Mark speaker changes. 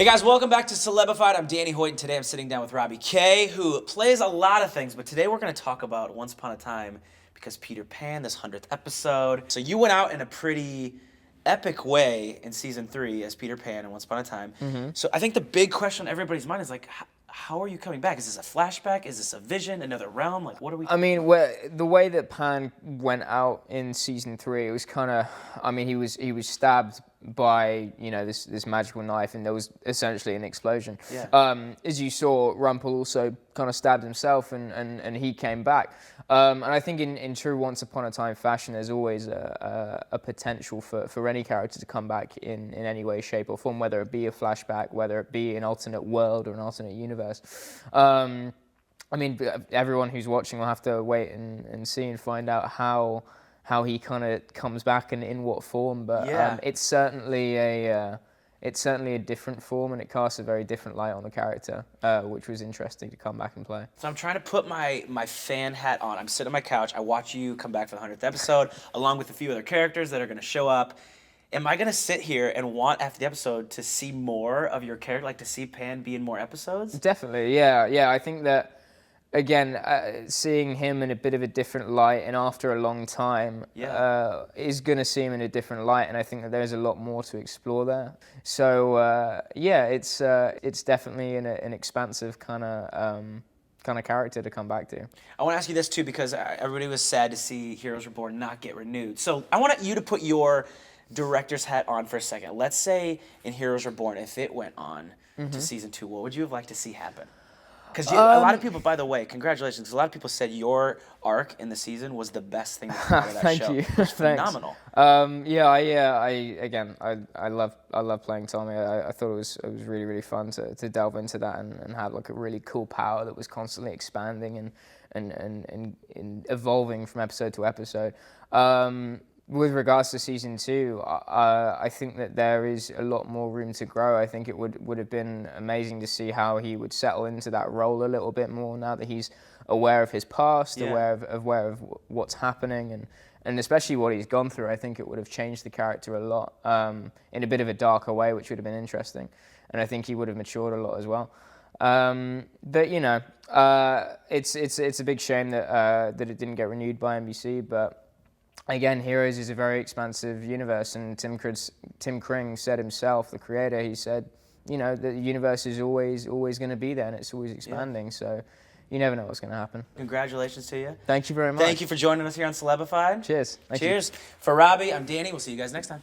Speaker 1: Hey guys, welcome back to Celebified. I'm Danny Hoyt, and today I'm sitting down with Robbie Kay, who plays a lot of things, but today we're going to talk about Once Upon a Time because Peter Pan, this 100th episode. So you went out in a pretty epic way in season 3 as Peter Pan and Once Upon a Time. So I think the big question on everybody's mind is like, how are you coming back? Is this a flashback? Is this a vision? Another realm? Like, what are we?
Speaker 2: I mean, the way that Pan went out in season 3, it was kind of. I mean, he was stabbed by this magical knife, and there was essentially an explosion.
Speaker 1: Yeah.
Speaker 2: As you saw, Rumpel also kind of stabbed himself, and he came back. And I think in true Once Upon a Time fashion, there's always a potential for any character to come back in any way, shape, or form, whether it be a flashback, whether it be an alternate world or an alternate universe. I mean, everyone who's watching will have to wait and see and find out how he kind of comes back and in what form. But
Speaker 1: Yeah.
Speaker 2: it's certainly a different form, and it casts a very different light on the character, which was interesting to come back and play.
Speaker 1: So I'm trying to put my fan hat on. I'm sitting on my couch. I watch you come back for the 100th episode, along with a few other characters that are going to show up. Am I going to sit here and want, after the episode, to see more of your character, like to see Pan be in more episodes?
Speaker 2: Definitely, yeah. I think that, again, seeing him in a bit of a different light and after a long time is going to see him in a different light, and I think that there's a lot more to explore there. So, it's definitely an expansive kind of character to come back to.
Speaker 1: I want to ask you this, too, because everybody was sad to see Heroes Reborn not get renewed. So I want you to put your director's hat on for a second. Let's say in Heroes Reborn, if it went on to season 2, what would you have liked to see happen? Because a lot of people, by the way, congratulations, because a lot of people said your arc in the season was the best thing that came out of that
Speaker 2: Thank
Speaker 1: show.
Speaker 2: you.
Speaker 1: It was phenomenal.
Speaker 2: I love playing Tommy. I thought it was really fun to delve into that and have like a really cool power that was constantly expanding and evolving from episode to episode. With regards to season 2, I think that there is a lot more room to grow. I think it would have been amazing to see how he would settle into that role a little bit more now that he's aware of his past, aware of what's happening, and especially what he's gone through. I think it would have changed the character a lot in a bit of a darker way, which would have been interesting. And I think he would have matured a lot as well. But it's a big shame that it didn't get renewed by NBC, but. Again, Heroes is a very expansive universe, and Tim Kring said himself, the creator, he said, the universe is always going to be there, and it's always expanding, so you never know what's going to happen.
Speaker 1: Congratulations to you.
Speaker 2: Thank you very much.
Speaker 1: Thank you for joining us here on Celebified.
Speaker 2: Cheers.
Speaker 1: Cheers. For Robbie, I'm Danny. We'll see you guys next time.